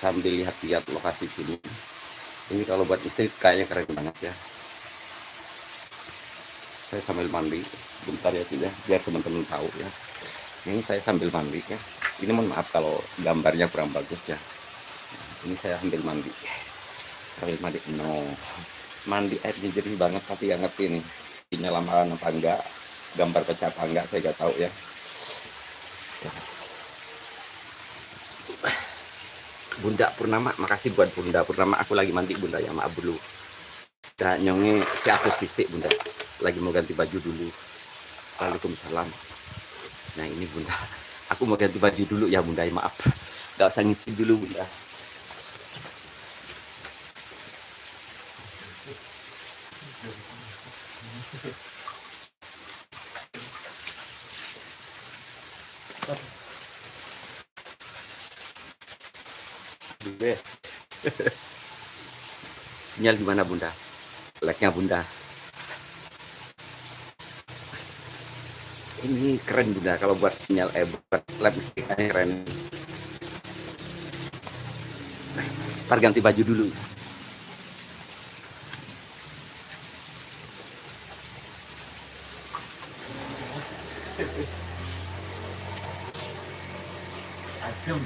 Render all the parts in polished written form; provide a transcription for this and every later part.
sambil lihat-lihat lokasi sini. Ini kalau buat istri kayaknya keren banget ya. Saya sambil mandi bentar ya tidak, biar teman-teman tahu ya. Ini saya sambil mandi ya. Ini mohon maaf kalau gambarnya kurang bagus ya. Ini saya sambil mandi. Sambil mandi, no. Mandi airnya jernih banget, tapi yang ngerti nih. Ini lamaran apa enggak, gambar pecah apa enggak, saya nggak tahu ya. Bunda Purnama, makasih buat Bunda Purnama. Aku lagi mandi Bunda ya, maaf dulu. Dan nyonge si aku sisik Bunda. Lagi mau ganti baju dulu. Waalaikumsalam. Nah ini Bunda, aku mau ganti baju dulu ya Bunda, ya maaf. Gak usah ngisi dulu Bunda. Bunda. Sinyal gimana Bunda? Like-nya Bunda. Ini keren Bunda, kalau buat sinyal buat lab istiqanya keren. Ntar ganti baju dulu. Adem.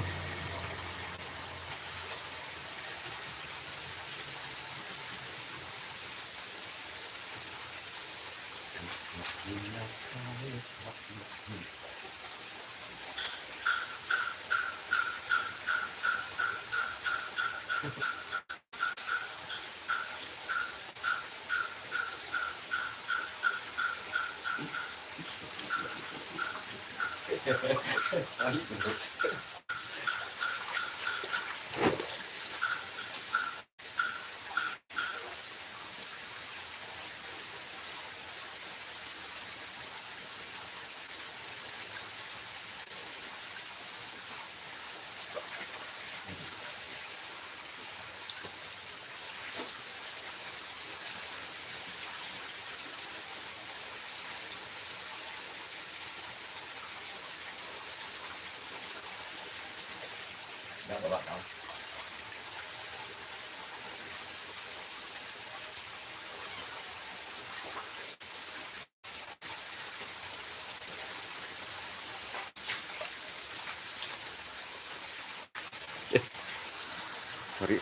Nggak bakal.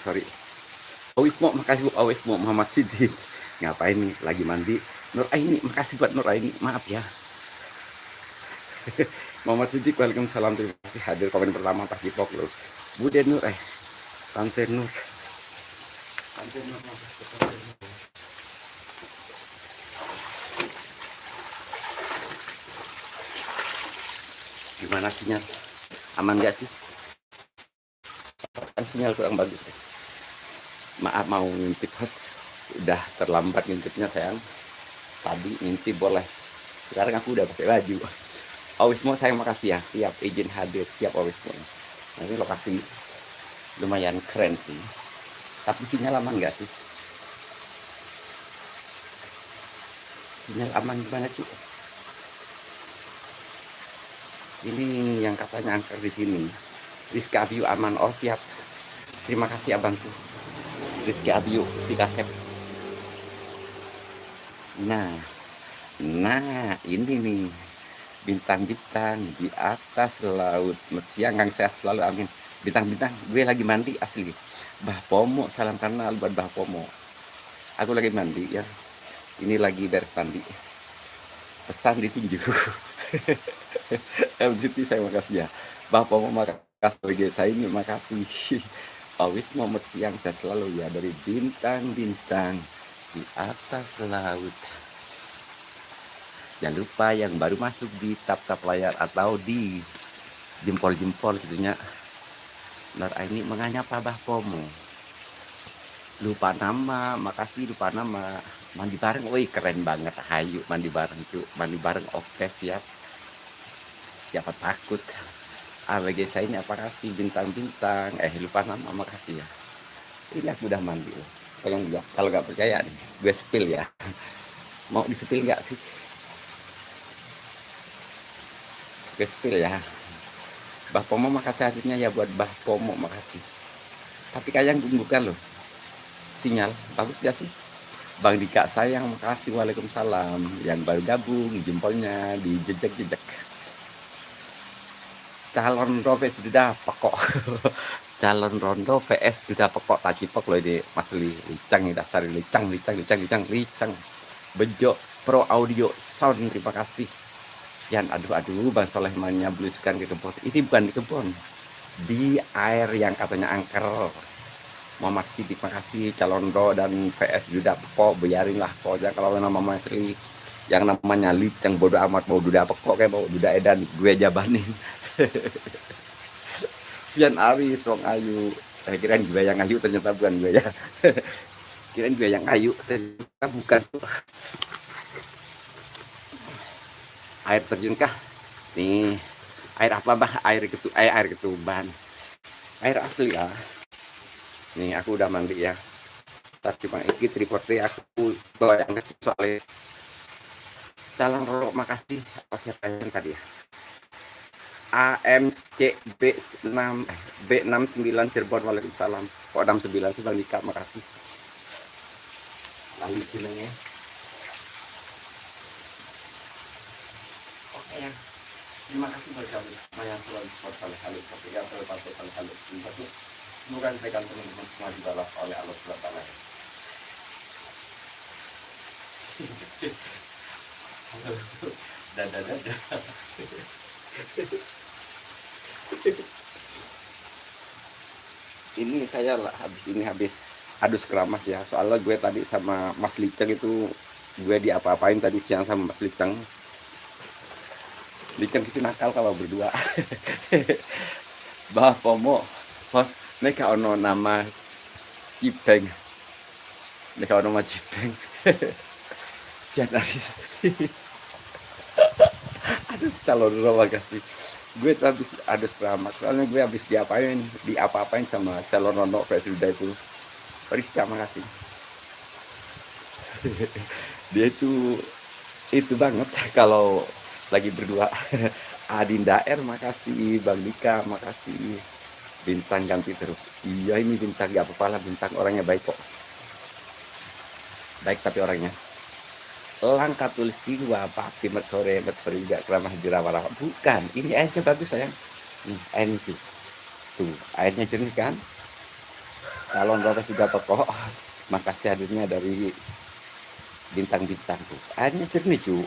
Sorry. Awismo, makasih Bu Awismo, Muhammad Siddiq. Ngapain nih? Lagi mandi. Nur Aini, makasih buat Nur Aini. Maaf ya. Muhammad Siddiq, waalaikumsalam. Terima kasih hadir komen pertama pagi pok loh. Bude Nur, Tante Nur. Tante Nur, gimana sinyal? Aman gak sih? Sinyal kurang bagus ya. Maaf mau ngintip host, udah terlambat ngintipnya sayang. Tadi ngintip boleh, sekarang aku udah pakai baju. Awismo sayang makasih ya, siap izin hadir, siap Awismo. Nah, ini lokasi lumayan keren sih, tapi sinyal aman nggak sih? Sinyal aman gimana cuy? Ini yang katanya angker di sini. Rizky Abiu aman, oh siap. Terima kasih abangku. Rizky Abiu, si Kasep. Nah, ini nih bintang-bintang di atas laut. Siang Kang sehat selalu, amin. Bintang-bintang, gue lagi mandi asli. Bah Pomo, salam kenal buat Bah Pomo. Aku lagi mandi ya. Ini lagi beres mandi. Pesan ditinju. MGT saya makasih ya. Bah Pomo makasih, saya ini makasih. Awis nomor siang saya selalu ya, dari bintang-bintang di atas laut. Jangan lupa yang baru masuk di tap-tap layar atau di jempol-jempol gitunya. Nur Aini menganyapa Bah Pomo. Lupa nama, makasih lupa nama. Mandi bareng, woi keren banget. Hayu mandi bareng cu, mandi bareng oke siap. Siapa takut. ABG saya ini apa kasih bintang-bintang. Lupa nama, makasih ya. Ini aku udah mandi loh. Tolong juga, kalau nggak percaya nih, gue spill ya. Mau di-spill nggak sih? Gue spill ya. Bah Pomo makasih hadirnya ya buat Bah Pomo, makasih. Tapi kayak bukan loh. Sinyal bagus gak sih? Bang Dika sayang, makasih, waalaikumsalam. Yang baru gabung, jempolnya di jejak-jejak. Calon Robe sudah pokok. Calon rondo PS sudah pokok tak cipok loh ini masli licang nih dasar licang bejo pro audio sound, terima kasih. Yan aduh Bang Soleh mainnya belusukan ke kebun, ini bukan di kebun, di air yang katanya angker. Muhammad Sidik makasih, calon ro dan PS sudah pokok, bayarin lah pokoknya kalau nama masli yang namanya licang bodoh amat, mau duda pokok kayak mau duda edan gue jabanin. Pian Aris wong ayu. Kirain gue yang ayu, ternyata bukan gue ya. Kirain gue yang ayu, ternyata bukan. Air terjun kah? Nih, air apa bah? Air ketuban. Air asli ya. Nih aku udah mandi ya. Tapi cuma iki triportnya aku goyang soalnya. Calon rok makasih. Apa siapa yang tadi ya? AMC B6 B69 Cirebon, waalaikumsalam. Kok 69 sih Bang Dika, makasih. Lalu jenenge. Oke ya. Terima kasih buat kamu. Yang selalu support Saleh Halid, tapi yang selalu pantau Saleh Halid. Semoga kebaikan teman-teman semua dibalas oleh Allah SWT. Dadah. Ini saya lah habis adus keramas ya, soalnya gue tadi sama Mas Licang itu gue diapa-apain tadi siang sama Mas Licang itu nakal kalau berdua. Bah pomo host neka ono nama Cipeng, neka ono nama Cipeng. Pian Aris. Aduh calon dulu makasih. Gue habis adus keramas, soalnya gue habis diapa-apain sama calon Rono Presiden itu. Rizka makasih. Dia itu banget kalau lagi berdua. Adinda R makasih, Bang Dika makasih. Bintang ganti terus. Iya ini bintang gak apa-apa lah, bintang orangnya baik kok. Baik tapi orangnya. Langkah tulis dua Pak Timet sore juga keramah dirawat-rawat. Bukan, ini airnya bagus sayang. Nih airnya tuh airnya jernih kan. Calon Roda sudah pokok. Makasih hadirnya dari bintang-bintang tuh. Airnya jernih tuh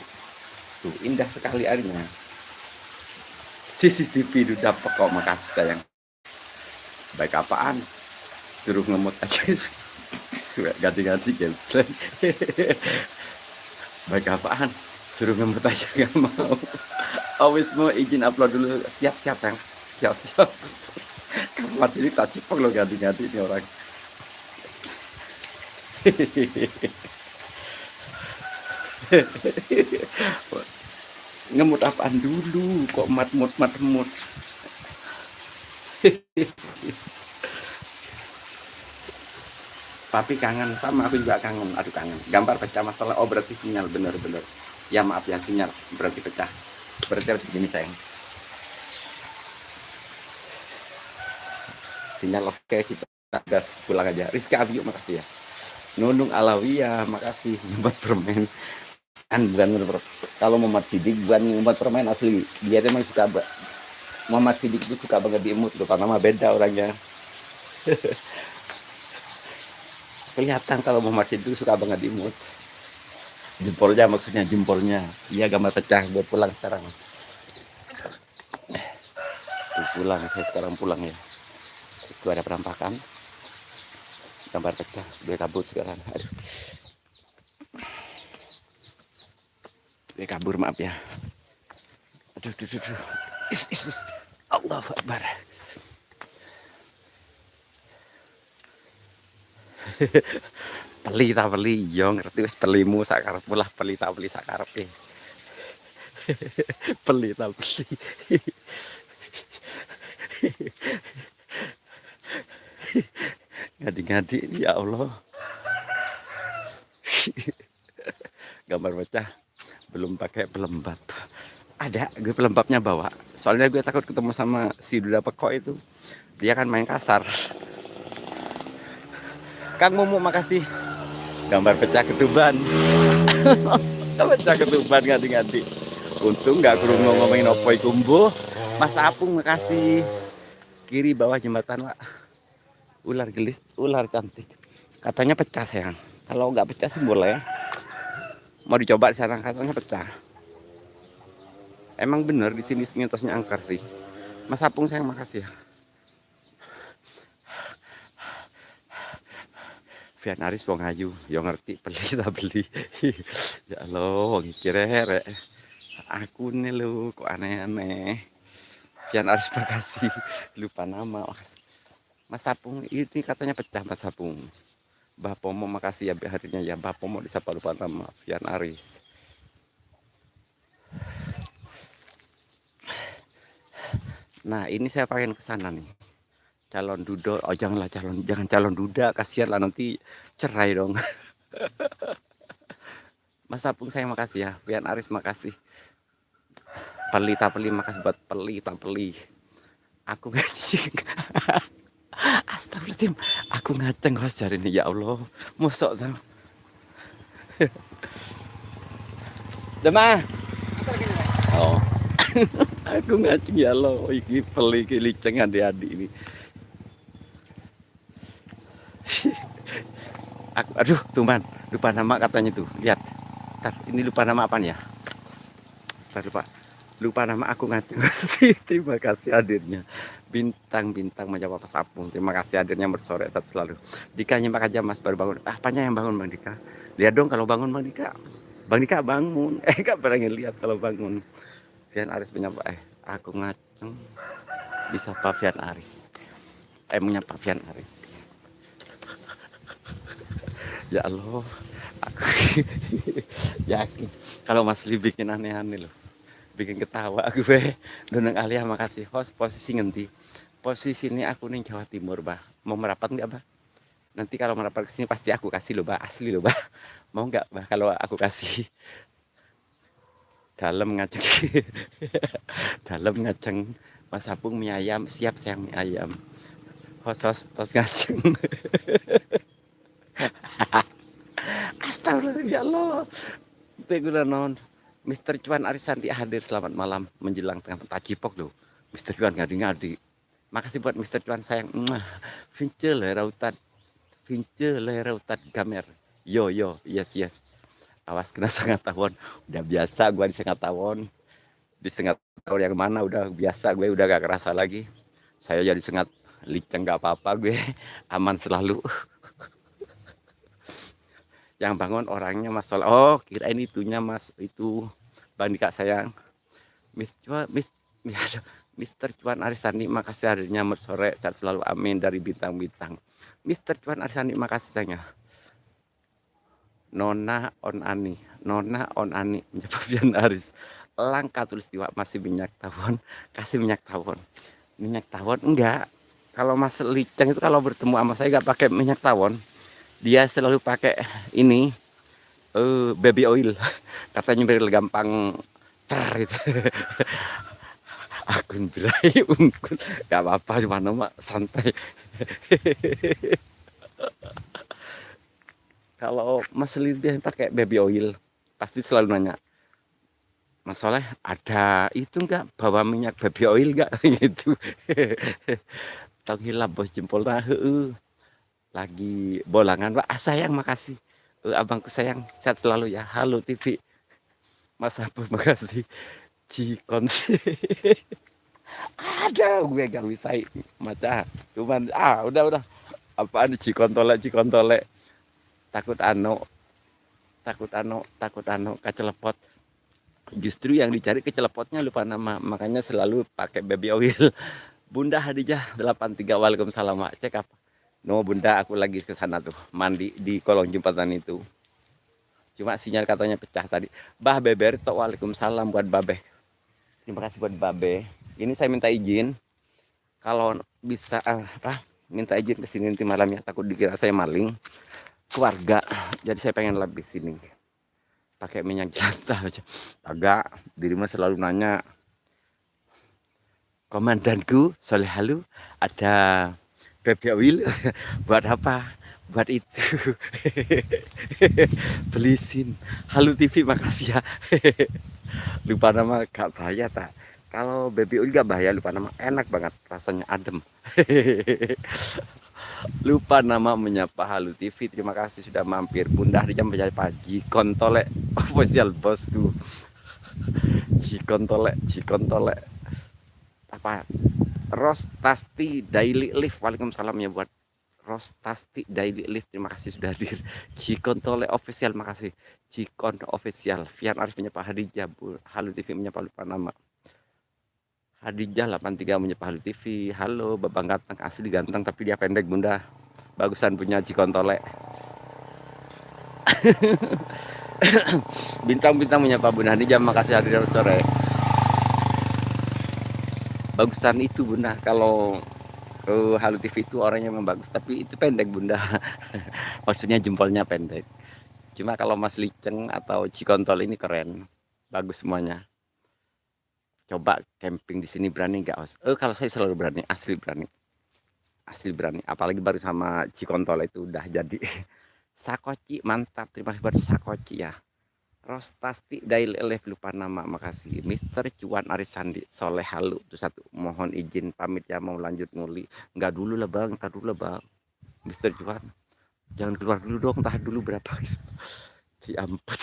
indah sekali airnya. CCTV udah pokok, makasih sayang. Baik apaan? Suruh ngemut aja. Ganti-ganti gameplay. Baik apaan? Suruh ngemut aja gak mau. Always mau izin upload dulu. Siap yang siap. Kamar sini tak cipok lo ganti-ganti ini orang. Ngemut apaan dulu? Kok matmut. Papi kangen, sama aku juga kangen. Aduh kangen. Gambar pecah masalah. Oh berarti sinyal, bener. Ya maaf ya, sinyal berarti pecah. Berarti harus begini sayang. Sinyal oke, kita gas pulang aja. Rizka Abiyu makasih ya. Nunung Alawiyah makasih. Membuat permen. Kan bukan kalau Muhammad Sidik bukan membuat permen asli. Dia memang suka Muhammad Sidik itu suka banget diemut tuh, karena beda orangnya. Kelihatan kalau Muhammad Sidik suka banget diemut. Jempolnya maksudnya jempolnya. Iya gambar pecah, gue pulang sekarang. Tuh pulang, saya sekarang pulang ya. Itu ada perampakan. Gambar pecah, gue kabur sekarang. Aduh. Gue kabur, maaf ya. Aduh. Is. Allahu Akbar. Peli yo ngerti wis pelimu sakarepmu lah, peli sakarepe. Peli. Ngadi-ngadi ya Allah. Gambar pecah belum pakai pelembab. Ada gue pelembabnya bawa, soalnya gue takut ketemu sama si Duda Peko itu, dia kan main kasar. Kang Mumu makasih. Gambar pecah ketuban. Pecah ketuban ngadi-ngadi. Untung nggak kurung ngomongin opoi kumbu. Mas Apung makasih. Kiri bawah jembatan Pak. Ular gelis, ular cantik. Katanya pecah sayang. Kalau nggak pecah sih boleh. Mau dicoba di sana katanya pecah. Emang bener di sini mitosnya angker sih. Mas Apung sayang makasih ya. Vian Aris wong ayu, yo ngerti beli tak beli. Ya Allah, wong kira rek. Aku nih lu kok aneh-aneh. Vian Aris makasih, lupa nama. Mas Apung ini katanya pecah Mas Apung. Mbah Pomo makasih ya harinya ya. Mbah Pomo disapa lupa nama Vian Aris. Nah ini saya pengen ke sana nih. Calon duda, oh jangan calon duda, kasihan lah nanti cerai dong. Mas Apung saya makasih ya, Vian Aris makasih. Pelita peli makasih buat pelita peli. Aku ngaceng. Astagfirullahaladzim, aku ngaceng host jari ini ya Allah. Mosok sama. Demah. Oh. Aku ngaceng ya Allah, iki peli iki liceng adik-adik ini. Aku, aduh, tuman, lupa nama katanya tuh. Lihat. Ntar, ini lupa nama apa ya? Ntar lupa nama aku ngaceng. Terima kasih hadirnya. Bintang-bintang menjawab Mas Apung. Terima kasih hadirnya bersore saat selalu. Dika nyimak aja Mas baru bangun. Apanya yang bangun Bang Dika? Lihat dong kalau bangun Bang Dika. Bang Dika bangun. Gak pernah ngeliat kalau bangun. Vian Aris menyapa. Aku ngaceng. Bisa Pak Vian Aris. Menyapa Vian Aris. Ya Allah. Aku yakin kalau Mas Li bikin aneh-aneh loh. Bikin ketawa gue. Doneng Alia makasih. Host posisi ngenti. Posisi ini aku nih Jawa Timur, Bah. Mau merapat nggak, Bah? Nanti kalau merapat ke sini pasti aku kasih loh, Bah. Asli loh, Bah. Mau nggak, Bah, kalau aku kasih? Dalam ngaceng. Dalam ngaceng. Mas Apung mie ayam, siap sayang mie ayam. Host tos ngaceng. Astagfirullahaladzim ya Allah. Teguh non. Mister Cuan Arisanti hadir selamat malam menjelang tengah tajipok loh. Mister Cuan ngadi-ngadi. Makasih buat Mister Cuan sayang. Vince lerautat. Vince lerautat gamer. Yo, yes. Awas kena setengah tahun. Udah biasa gue di setengah tahun. Di setengah tahun yang mana udah biasa gue udah gak kerasa lagi. Saya jadi sengat liceng gak apa-apa gue. Aman selalu. Yang bangun orangnya Mas Sol. Oh, kirain itunya Mas itu Bang Dika sayang. Mister Cuan Arisani makasih hadirnya sore saat selalu amin dari bintang-bintang. Mister Cuan Arisani makasih sayangnya. Nona on Ani menjawab Vian Aris. Langkah tulistiwa masih minyak tawon, kasih minyak tawon. Minyak tawon enggak. Kalau Mas Liceng itu kalau bertemu sama saya enggak pakai minyak tawon. Dia selalu pakai ini baby oil. Katanya biar gampang itu. Akun birai ungkul. Gak apa-apa cuma nama santai. Kalau Mas Lidya pakai baby oil pasti selalu nanya, Mas Soleh ada itu enggak bawa minyak baby oil enggak gitu. Tong hilap bos jempol lagi bolangan Pak. Sayang makasih. Abangku sayang sehat selalu ya. Halo TV. Mas Abu makasih. Cikonsi. Ada gue gak bisa maca. Cuman udah. Apaan Cikontole. Takut kecelepot. Justru yang dicari kecelepotnya lupa nama. Makanya selalu pakai baby oil. Bunda Hadijah 83 Waalaikumsalam. Cek apa? No Bunda aku lagi ke sana tuh mandi di kolong jembatan itu. Cuma sinyal katanya pecah tadi. Bah Beber tok Waalaikumsalam buat Babe. Terima kasih buat Babe. Ini saya minta izin kalau bisa minta izin ke sini nanti malamnya, takut dikira saya maling keluarga. Jadi saya pengen lebih sini. Pakai minyak jantah aja. Agak dirimu selalu nanya. Komandanku Soleh Halu ada baby oil buat apa? buat itu. Belisin Halu TV, makasih ya. Lupa nama gak bahaya tak. Kalau BBO juga bahaya, lupa nama enak banget, rasanya adem. Lupa nama menyapa Halu TV. Terima kasih sudah mampir. Bunda di jam berjaya pagi. Kontolek official bosku. Jikontolek. Apa? Rostasti Daily Live. Waalaikumsalam ya buat Rostasti Daily Live. Terima kasih sudah hadir. Jikontolek official, makasih. Jikon official. Fian Arif menyapa Hadijah. Halu TV menyapa, lupa nama. Hadijah 83 menyapa Halu TV. Halo, Babang ganteng, asli ganteng tapi dia pendek bunda. Bagusan punya Cikontolek. Bintang-bintang menyapa Bunda Hadijah, makasih hadir sore. Bagusan itu bunda, kalau Halu TV itu orangnya memang bagus, tapi itu pendek bunda. Maksudnya jempolnya pendek. Cuma kalau Mas Liceng atau Cikontol ini keren, bagus semuanya. Coba camping di sini berani nggak Os? Kalau saya selalu berani, asli berani. Asli berani, apalagi baru sama Cikontol itu udah jadi. Sakoci mantap, terima kasih buat Sakoci ya. Rostasti Daily Live, lupa nama, makasih. Mister Cuan Arisandi Soleh Halu itu satu, mohon izin pamit ya, mau lanjut nguli. Nggak dulu lah bang, ntar dulu lah bang. Mister Cuan, jangan keluar dulu dong, tahan dulu berapa gitu. Ciamput.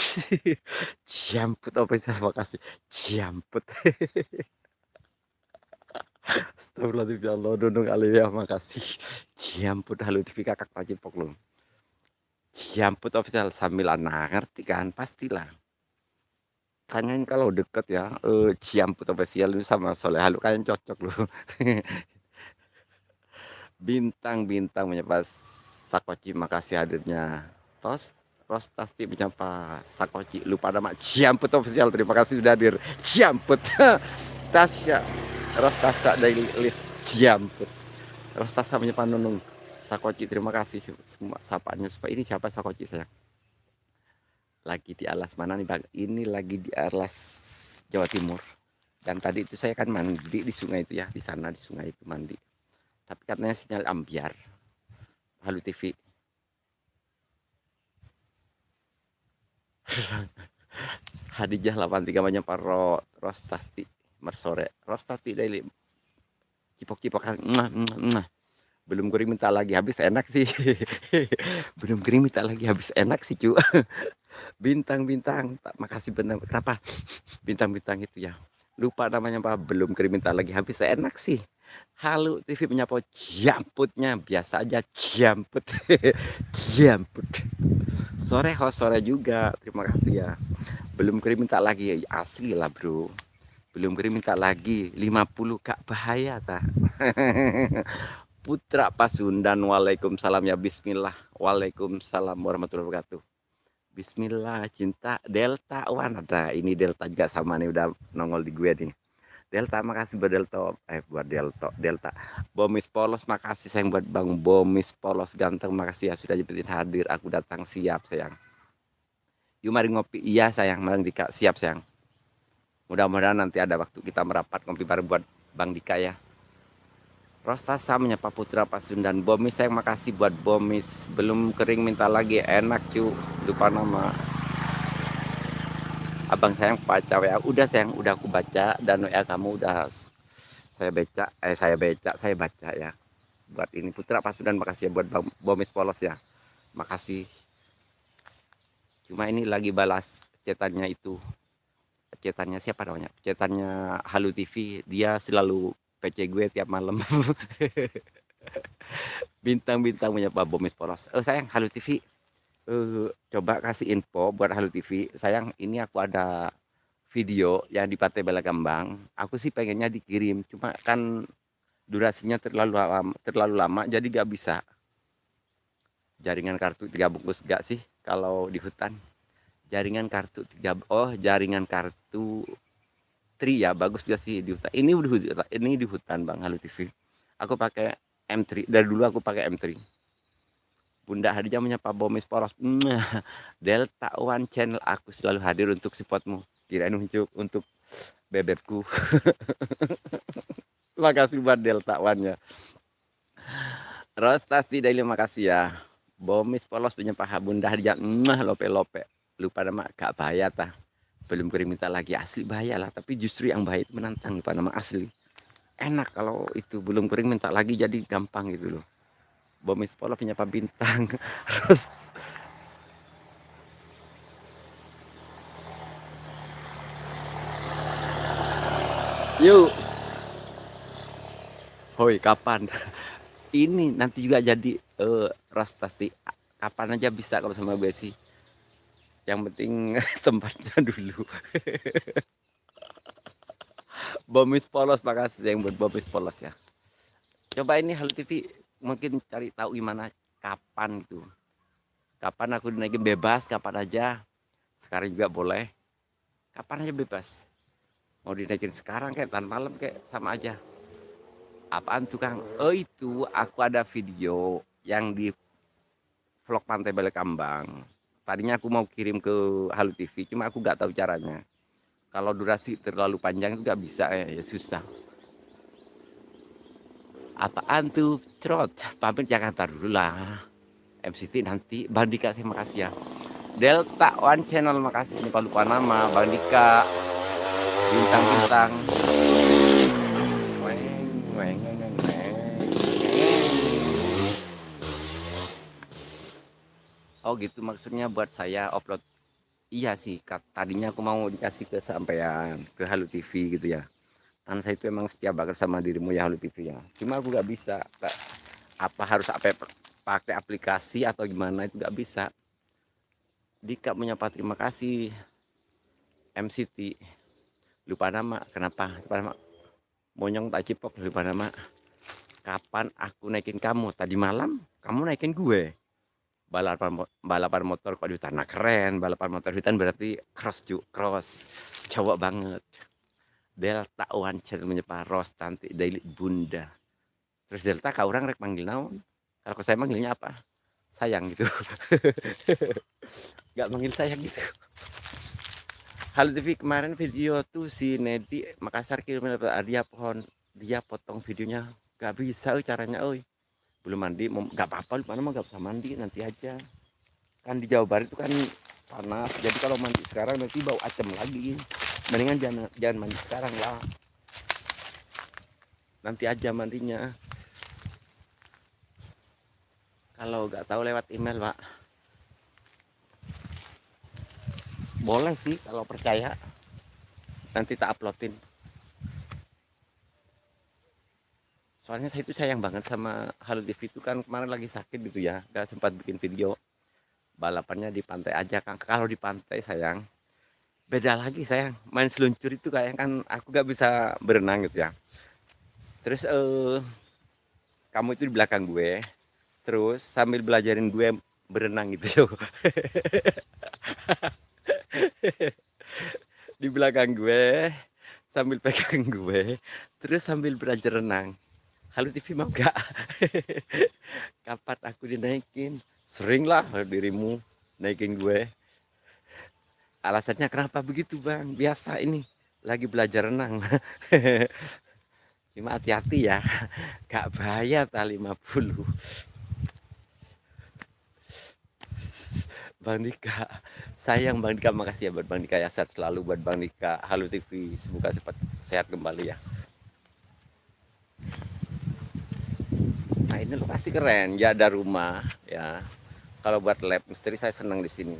Ciamput apa sih, makasih. Ciamput. Astagfirullahaladzim ya Allah, dondong aliyah, makasih. Ciamput Halu TV kakak tajipok lu. Ciamput official sambil anak ngerti kan, pastilah. Tanyain kalau deket ya, Ciamput official itu sama Soleh Halu kalian cocok loh. Bintang-bintang menyapa Sakoci, makasih hadirnya. Rostasti menyapa Sakoci, lupa nama Ciamput official, terima kasih sudah hadir. Ciamput. Tasya Rostasa dari Live Ciamput. Rostasa menyapa Nunung Sakoci, terima kasih semua sapaannya. Supaya ini siapa Sakoci sayang? Lagi di alas mana nih bang? Ini lagi di alas Jawa Timur. Dan tadi itu saya kan mandi di sungai itu ya, di sana di sungai itu mandi. Tapi katanya sinyal ambiar. Halu TV. Hadijah 83 menyapa Rostasti Mersore. Rostasti Daily. Cipok-cipok kan. Belum kering minta lagi habis enak sih. Belum kering minta lagi habis enak sih cu. Bintang-bintang, makasih benar. Kenapa bintang-bintang itu ya? Lupa namanya Pak. Belum kering minta lagi habis enak sih. Halu TV menyapa Jamputnya, biasa aja Jamput. Jamput. Sore sore juga. Terima kasih ya. Belum kering minta lagi, asli lah bro. Belum kering minta lagi 50 kak bahaya tak. Putra Pasundan, waalaikumsalam ya, bismillah. Waalaikumsalam warahmatullahi wabarakatuh. Bismillah, cinta Delta One. Ada ini Delta juga sama nih, udah nongol di gue nih. Delta, makasih buat Delta. Bomis Polos, makasih sayang buat Bang Bomis Polos ganteng, makasih ya sudah jemputin hadir. Aku datang siap sayang. Yuk mari ngopi. Iya sayang, mari Dika, siap sayang. Mudah-mudahan nanti ada waktu kita merapat ngopi bareng buat Bang Dika ya. Rostasa menyapa Putra Pasundan. Bomis sayang, makasih buat Bomis. Belum kering minta lagi, enak cu. Lupa nama. Abang sayang baca WA. Udah sayang, udah aku baca. Dan WA kamu udah saya baca ya. Buat ini Putra Pasundan, makasih ya buat Bomis Polos ya. Makasih. Cuma ini lagi balas cetannya itu. Cetannya siapa namanya? Cetannya Halu TV. Dia selalu PC gue tiap malam. Bintang-bintang menyapa Bomis Polos. Sayang, Halu TV. Coba kasih info buat Halu TV. Sayang, ini aku ada video yang di Pantai Balagambang. Aku sih pengennya dikirim, cuma kan durasinya terlalu lama jadi gak bisa. Jaringan kartu 3 bungkus gak sih kalau di hutan? Jaringan kartu 3, jaringan kartu tri ya, bagus gak sih di hutan? Ini di hutan Bang Halu TV. Aku pakai M3, dari dulu aku pakai M3. Bunda Hadijah menyapa Bomis Polos. Delta One Channel, aku selalu hadir untuk supportmu. Kirain untuk bebekku. Makasih buat Delta One ya. Rostasti Daily, makasih ya. Bomis polos punya paha bunda dia lope-lope. Lupa nama gak bahaya tah. Belum kirim minta lagi asli bahaya lah. Tapi justru yang bahaya itu menantang lupa nama asli. Enak kalau itu belum kering minta lagi jadi gampang gitu loh. Bomis polos punya paha bintang. Terus yuk. Hoi kapan? Ini nanti juga jadi rastasti. Kapan aja bisa kalau sama gue sih. Yang penting tempatnya dulu. Bomis polos makasih yang buat bomis polos ya. Coba ini Halo TV mungkin cari tahu gimana kapan gitu. Kapan aku dinaikin bebas, kapan aja. Sekarang juga boleh. Kapan aja bebas. Mau dinaikin sekarang kayak tan malam kayak sama aja. Apaan tuh Kang? Oh itu aku ada video yang di vlog Pantai Balekambang. Tadinya aku mau kirim ke Halo TV, cuma aku nggak tahu caranya. Kalau durasi terlalu panjang itu nggak bisa ya susah. Apaan tuh Crot? Pamit Jakarta dulu lah. MCT nanti Bang Dika saya makasih ya. Delta One Channel makasih lupa nama Bang Dika bintang-bintang. Oh gitu maksudnya buat saya upload. Iya sih, tadinya aku mau dikasih ke sampean ke Halo TV gitu ya. Karena saya itu emang setia banget sama dirimu ya Halo TV ya. Cuma aku nggak bisa. Apa harus pakai aplikasi atau gimana itu nggak bisa. Dika menyapa terima kasih. MCT lupa nama kenapa lupa nama monyong tak cipok lupa nama. Kapan aku naikin kamu tadi malam kamu naikin gue balapan motor kok di hutan nah, keren balapan motor di hutan berarti cross cowok banget. Delta One Channel menyapa Ros cantik daily bunda. Terus Delta kau orang rek manggil naon kalau saya manggilnya apa sayang gitu. Nggak manggil sayang gitu. Halo TV kemarin video tuh si Nedi Makassar kirim dia potong videonya gak bisa caranya belum mandi gak apa-apa mana mah gak bisa mandi nanti aja kan di Jawa Barat itu kan panas jadi kalau mandi sekarang nanti bau asam lagi mendingan jangan mandi sekarang lah nanti aja mandinya kalau gak tahu lewat email Pak boleh sih kalau percaya nanti tak uploadin. Soalnya saya itu sayang banget sama Halo TV itu kan kemarin lagi sakit gitu ya gak sempat bikin video balapannya di pantai aja kan kalau di pantai sayang beda lagi sayang main seluncur itu kayak kan aku gak bisa berenang gitu ya terus kamu itu di belakang gue terus sambil belajarin gue berenang gitu di belakang gue sambil pegang gue terus sambil belajar renang. Halo TV mau gak? Kapan aku dinaikin? Sering lah dirimu naikin gue. Alasannya kenapa begitu bang? Biasa ini lagi belajar renang. Cuma hati-hati ya, gak bahaya tak 50. Bang Dika, sayang Bang Dika makasih ya buat Bang Dika ya sehat selalu buat Bang Dika. Halo TV, semoga cepat sehat kembali ya. Nah ini lokasi keren, ya ada rumah ya. Kalau buat lab misteri saya senang di sini.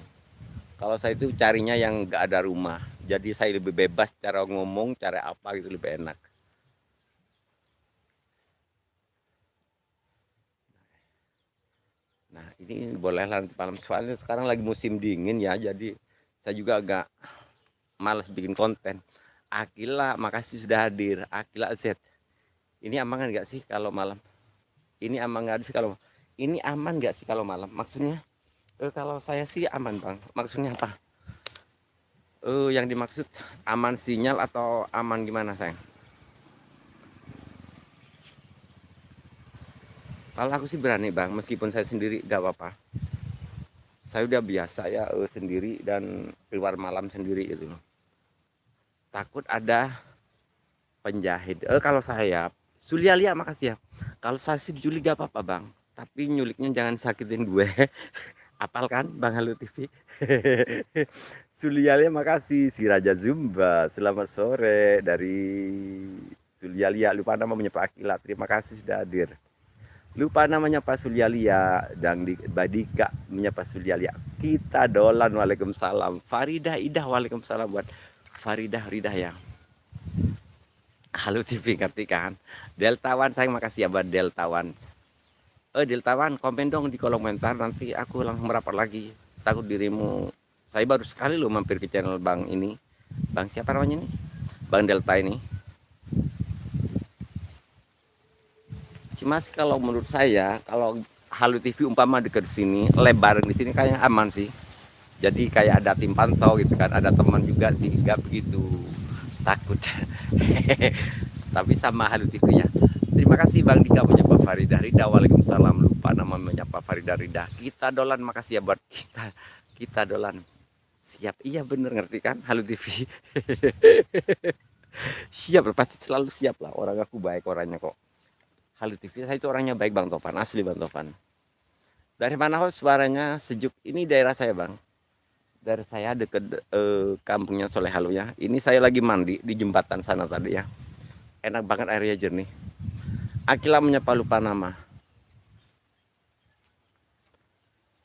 Kalau saya itu carinya yang nggak ada rumah, jadi saya lebih bebas cara ngomong, cara apa gitu lebih enak. Nah ini boleh nanti malam soalnya sekarang lagi musim dingin ya, jadi saya juga agak malas bikin konten. Akila makasih sudah hadir, Akila Z. Ini aman nggak sih kalau malam? Ini aman nggak sih kalau ini aman nggak sih kalau malam? Maksudnya kalau saya sih aman bang. Maksudnya apa? Yang dimaksud aman sinyal atau aman gimana sayang? Kalau aku sih berani bang, meskipun saya sendiri gak apa-apa. Saya udah biasa ya sendiri dan keluar malam sendiri itu. Takut ada penjahit. Kalau saya, Sulialia makasih ya. Kalau saya sih Juli gak apa-apa bang. Tapi nyuliknya jangan sakitin gue. Apal kan Bang Halu TV? Sulialia makasih. Si Raja Zumba, selamat sore dari Sulialia. Lupa nama menyapa Akila. Terima kasih sudah hadir. Lupa namanya Pak Sulialia dan Badika menyapa Sulialia. Kita dolan, waalaikumsalam. Faridah Idah, waalaikumsalam buat Faridah Ridah ya. Halo TV ngerti kan? Deltawan sayang, makasih ya buat Deltawan. Deltawan komen dong di kolom komentar, nanti aku langsung merapat lagi. Takut dirimu. Saya baru sekali loh mampir ke channel Bang ini. Bang siapa namanya nih? Bang Delta ini. Cuma sih kalau menurut saya, kalau Halo TV umpama dekat sini, lebar di sini kayaknya aman sih. Jadi kayak ada tim pantau gitu kan, ada teman juga sih, nggak begitu takut. Tapi sama Halo TV ya. Terima kasih Bang Dika menyapa Faridah Rida. Waalaikumsalam, lupa nama menyapa Faridah Rida. Kita dolan, makasih ya buat kita dolan. Siap, iya bener ngerti kan Halo TV. Siap, pasti selalu siap lah, orang aku baik orangnya kok. Halo TV, saya itu orangnya baik Bang Topan, asli Bang Topan. Dari mana host suaranya sejuk? Ini daerah saya Bang. Dari saya dekat kampungnya Soleh Halu ya. Ini saya lagi mandi di jembatan sana tadi ya. Enak banget airnya jernih. Akila menyapa lupa nama.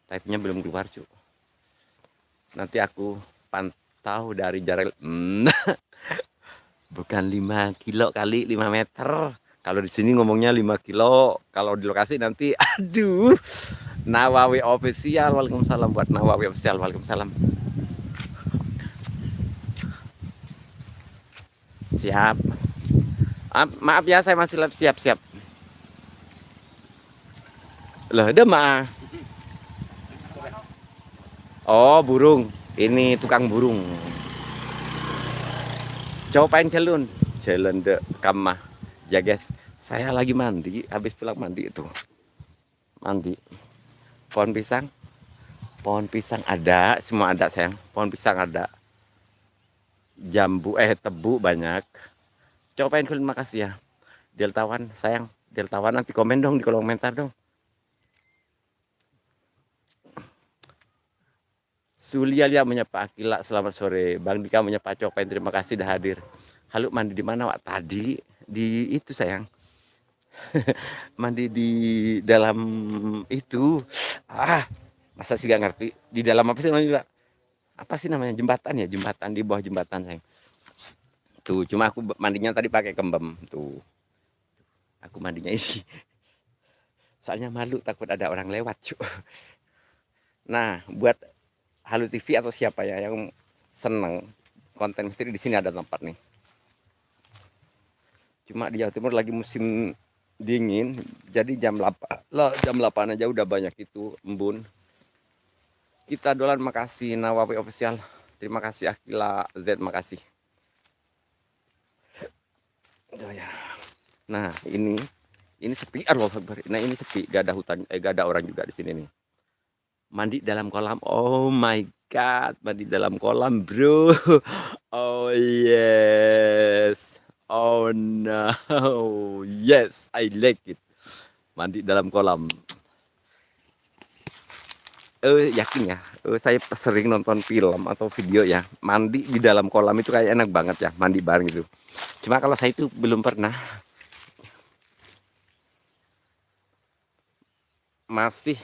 Type-nya belum keluar cu. Nanti aku pantau dari jarak. Bukan 5 kilo kali 5 meter. Kalau di sini ngomongnya 5 kilo, kalau di lokasi nanti aduh. Nawawi official, waalaikumsalam buat Nawawi official, waalaikumsalam. Siap. Maaf ya, saya masih siap. Loh, ada mah. Oh, burung. Ini tukang burung. Cobain jalan dek kamah. Ya guys, saya lagi mandi, habis pulang mandi itu. Mandi. Pohon pisang ada, semua ada sayang. Pohon pisang ada. Jambu, tebu banyak. Cobain dulu, makasih ya. Deltawan sayang, Deltawan nanti komen dong di kolom komentar dong. Sulialia menyapa Akila, selamat sore. Bang Dika menyapa Copain, terima kasih dah hadir. Halo, mandi di mana Wak? Tadi di itu sayang. Mandi di dalam itu. Masa sih gak ngerti. Di dalam apa sih namanya? Apa sih namanya? Jembatan ya, jembatan, di bawah jembatan sayang. Tuh, cuma aku mandinya tadi pakai kembem. Tuh. Aku mandinya ini. Soalnya malu takut ada orang lewat, cu. Nah, buat Halo TV atau siapa ya yang seneng konten misteri, di sini ada tempat nih. Cuma di Jawa Timur lagi musim dingin, jadi jam 8 aja udah banyak itu embun. Kita dolan, makasih Nawawi official. Terima kasih Akila Z, makasih. Nah, ini sepi, nah ini sepi, gak ada hutan, gak ada orang juga di sini nih. Mandi dalam kolam, oh my god, mandi dalam kolam bro. Oh yes, oh no, yes, I like it. Mandi dalam kolam. Yakin ya, saya sering nonton film atau video ya, mandi di dalam kolam itu kayak enak banget ya, mandi bareng gitu. Cuma kalau saya itu belum pernah. Masih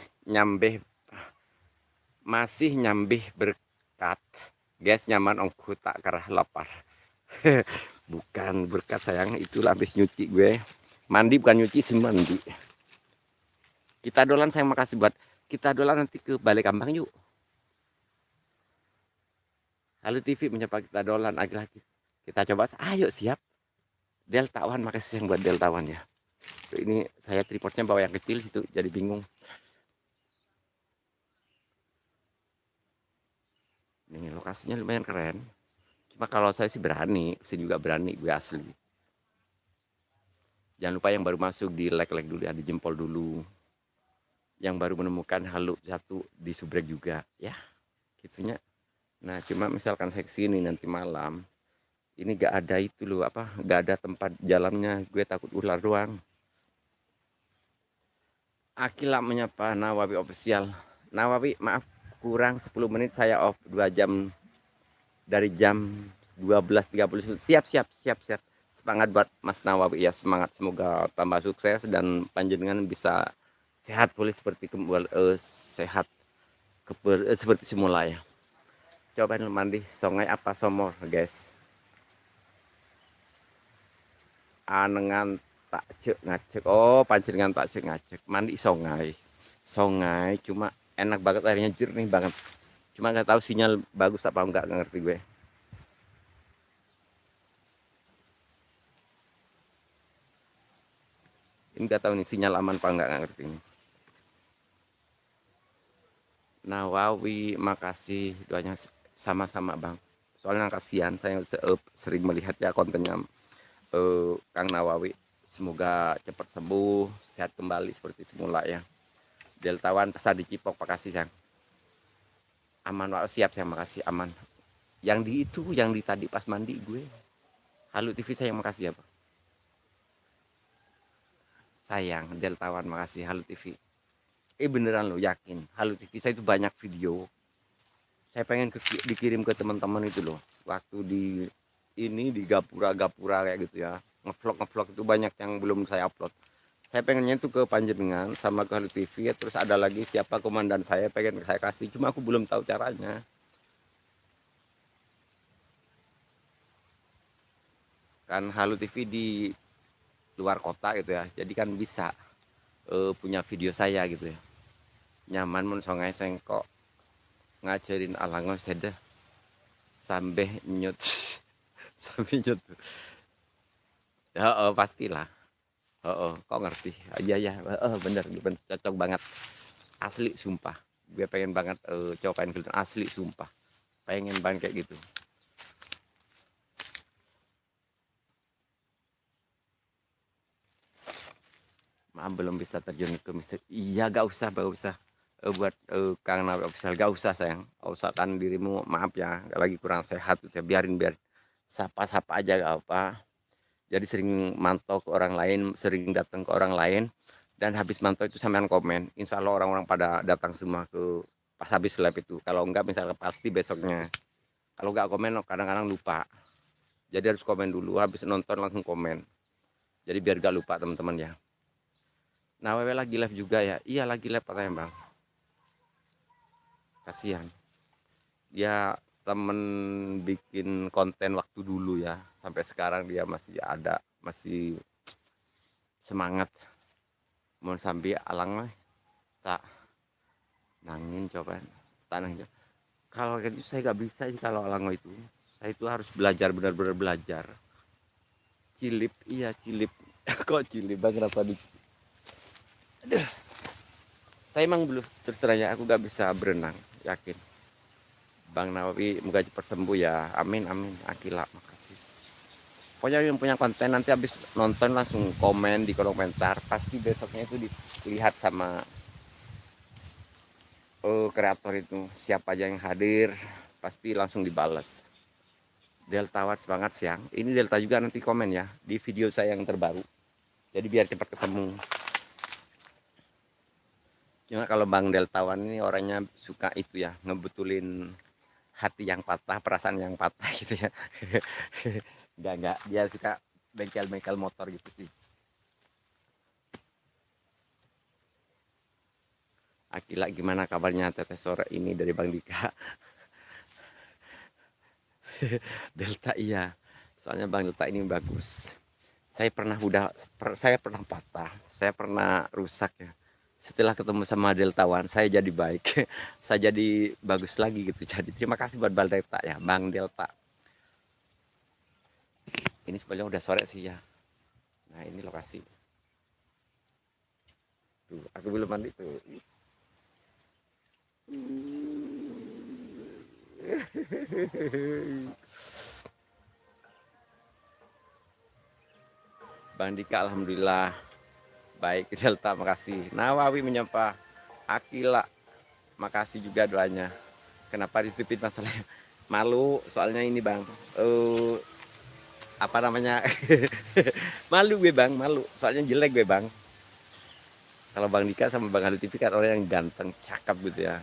nyambih berkat. Guys, nyaman ongku tak kerah lapar. Bukan berkat sayang, itu habis nyuci gue. Mandi bukan nyuci sih, mandi. Kita dolan sayang, makasih buat kita dolan nanti ke Balai Kambang yuk. Halo TV menyapa kita dolan lagi. Kita coba, ayo siap. Deltawan, makasih yang buat Deltawan ya. Ini saya tripodnya bawa yang kecil situ, jadi bingung. Ini lokasinya lumayan keren. Cuma kalau saya sih berani, sini juga berani, gue asli. Jangan lupa yang baru masuk di like dulu ya, di jempol dulu. Yang baru menemukan Halo satu di subrek juga ya, gitunya. Nah, cuma misalkan saya kesini nanti malam, ini gak ada itu loh, gak ada tempat jalannya, gue takut ular doang. Akila menyapa Nawawi official. Nawawi, maaf kurang 10 menit saya off 2 jam dari jam 12.30. Siap, siap, siap, siap. Semangat buat Mas Nawawi ya, semangat, semoga tambah sukses dan panjenengan bisa sehat pulih seperti kembali sehat seperti semula ya. Coba mandi songai apa somor guys. Anengan tak cek ngacek. Oh, panjenengan tak cek ngacek. Mandi songai. Songai cuma enak banget, airnya jernih banget. Cuma nggak tahu sinyal bagus apa enggak, nggak ngerti gue. Ini nggak tahu nih sinyal aman apa enggak, nggak ngerti ini. Nawawi, makasih doanya sama-sama bang. Soalnya kasihan saya sering melihat ya kontennya Kang Nawawi. Semoga cepat sembuh, sehat kembali seperti semula ya. Deltawan pesat di Cipok, makasih yang aman. Siap saya, makasih aman. Yang di itu, yang di tadi pas mandi gue. Halo TV saya, makasih ya Pak. Sayang, Deltawan makasih. Halo TV. Beneran lo, yakin. Halo TV saya itu banyak video. Saya pengen dikirim ke teman-teman itu loh. Waktu di ini di gapura-gapura kayak gitu ya. Ngevlog itu banyak yang belum saya upload. Saya pengennya itu ke panjenengan sama ke Halo TV ya. Terus ada lagi siapa komandan saya pengen saya kasih. Cuma aku belum tahu caranya. Kan Halo TV di luar kota gitu ya. Jadi kan bisa punya video saya gitu ya. Nyaman mun songai sengkok ngajarin alango seda sampai nyut sampai nyut. Ya pastilah. Kok ngerti? Iya ya, bener, bener, cocok banget. Asli sumpah. Gue pengen banget cobain filter asli sumpah. Pengen banget kayak gitu. Maaf belum bisa terjun ke misteri. Iya gak usah, gak usah. Buat Kang Nawawi official gak usah sayang. Gak usah kan dirimu, maaf ya, lagi kurang sehat. Saya biarin biar sapa-sapa aja gak apa. Jadi sering mantau ke orang lain, sering datang ke orang lain, dan habis mantau itu sampean komen. Insya Allah orang-orang pada datang semua ke pas habis live itu. Kalau enggak misalnya pasti besoknya. Kalau enggak komen kadang-kadang lupa. Jadi harus komen dulu, habis nonton langsung komen. Jadi biar gak lupa teman-teman ya. Nah, Wewe lagi live juga ya? Iya lagi live katanya bang. Kasihan. Dia temen bikin konten waktu dulu ya. Sampai sekarang dia masih ada, masih semangat. Mau sampai alang lah. Tak nangin coba. Tak nangin. Kalau gitu saya gak bisa sih kalau alang itu. Saya itu harus belajar, benar-benar belajar. Cilip, iya cilip. Kok cilip bang, kenapa di... Aduh. Saya emang belum, terus terang aku gak bisa berenang, yakin. Bang Nawawi moga cepat sembuh ya, amin amin. Akila makasih. Pokoknya yang punya konten nanti habis nonton langsung komen di kolom komentar, pasti besoknya itu dilihat sama kreator itu siapa aja yang hadir, pasti langsung dibalas. Deltawan semangat siang, ini Delta juga nanti komen ya di video saya yang terbaru, jadi biar cepat ketemu. Cuma kalau Bang Deltawan ini orangnya suka itu ya, ngebetulin hati yang patah, perasaan yang patah gitu ya. Enggak, dia suka bengkel-bengkel motor gitu sih. Akila gimana kabarnya teteh sore ini dari Bang Dika? Delta iya, soalnya Bang Delta ini bagus. Saya pernah patah, saya pernah rusak ya. Setelah ketemu sama Deltawan, saya jadi baik, saya jadi bagus lagi gitu. Jadi terima kasih buat Bang Delta ya, Bang Delta. Ini sebenarnya udah sore sih ya. Nah ini lokasi. Tuh, aku belum mandi tuh. Bang Dika alhamdulillah baik. Delta makasih. Nawawi menyapa. Akila makasih juga doanya. Kenapa dititipin masalahnya? Malu soalnya ini bang. Apa namanya? Malu gue bang, malu. Soalnya jelek gue bang. Kalau Bang Dika sama Bang Halu TV kan orang yang ganteng, cakep gitu ya.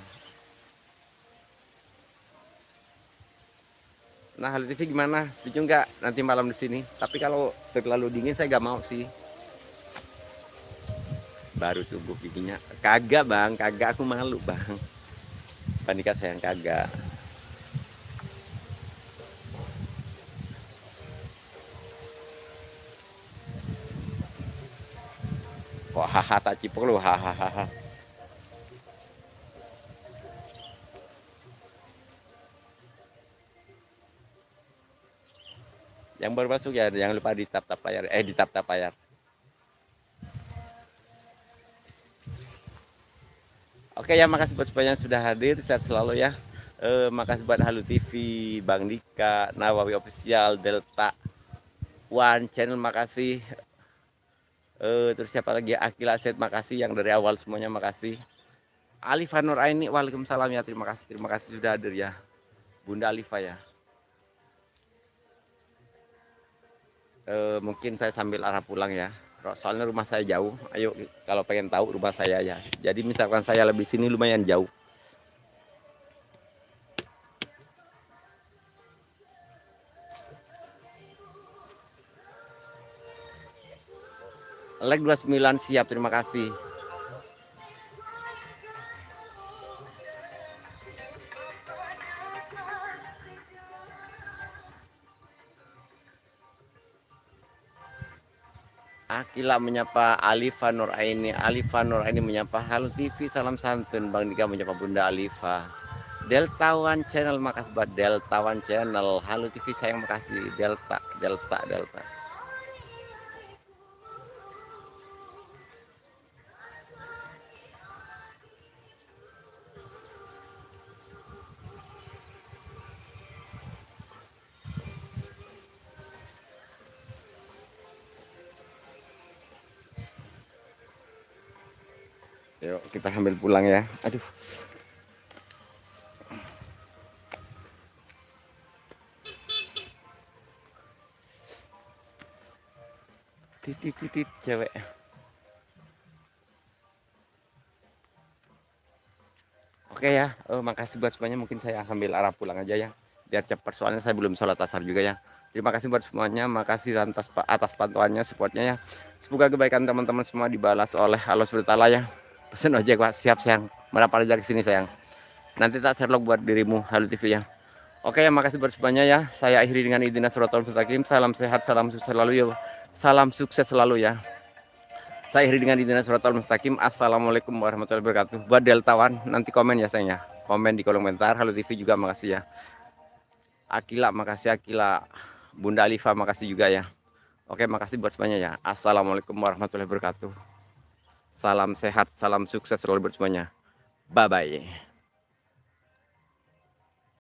Nah, Halu TV gimana? Setuju nggak nanti malam di sini? Tapi kalau terlalu dingin saya nggak mau sih. Baru tumbuh giginya. Kagak Bang, kagak, aku malu Bang. Bang Dika sayang kagak. Kok haha tak cipok lu, hahaha. Yang baru masuk ya jangan lupa di tap-tap layar, di tap-tap layar. Oke ya, makasih buat semuanya yang sudah hadir, sehat selalu ya. Makasih buat Halu TV, Bang Dika, Nawawi Official, Delta One Channel, makasih. Terus siapa lagi? Akil Aset, makasih yang dari awal semuanya, makasih. Alifa Nur Aini, waalaikumsalam ya, terima kasih sudah hadir ya, Bunda Alifa ya. Mungkin saya sambil arah pulang ya, soalnya rumah saya jauh. Ayo kalau pengen tahu rumah saya ya, jadi misalkan saya lebih sini lumayan jauh. Like 29 siap, terima kasih. Akila menyapa Alifa Nur Aini, Alifa Nur Aini menyapa Halu TV, salam santun. Bang Dika menyapa Bunda Alifa. Delta One Channel, makasih buat Delta One Channel. Halu TV sayang, makasih. Delta. Yuk kita ambil pulang ya. Aduh. Titit cewek. Oke ya, makasih buat semuanya. Mungkin saya ambil arah pulang aja ya, biar cepat soalnya saya belum sholat asar juga ya. Terima kasih buat semuanya, makasih atas pantauannya, supportnya ya. Semoga kebaikan teman-teman semua dibalas oleh Allah SWT ya. Pesen ojek Pak, siap sayang. Berapa aja ke sini sayang. Nanti tak share log buat dirimu Halu TV ya. Oke ya, makasih buat semuanya ya. Saya akhiri dengan idina suratul mustaqim. Salam sehat, salam sukses selalu ya. Salam sukses selalu ya. Saya akhiri dengan idina suratul mustaqim. Assalamualaikum warahmatullahi wabarakatuh. Buat Delta One, nanti komen ya sayang ya. Komen di kolom komentar. Halu TV juga makasih ya. Akila, makasih Akila. Bunda Alifa, makasih juga ya. Oke, makasih buat semuanya ya. Assalamualaikum warahmatullahi wabarakatuh. Salam sehat, salam sukses selalu buat semuanya. Bye-bye.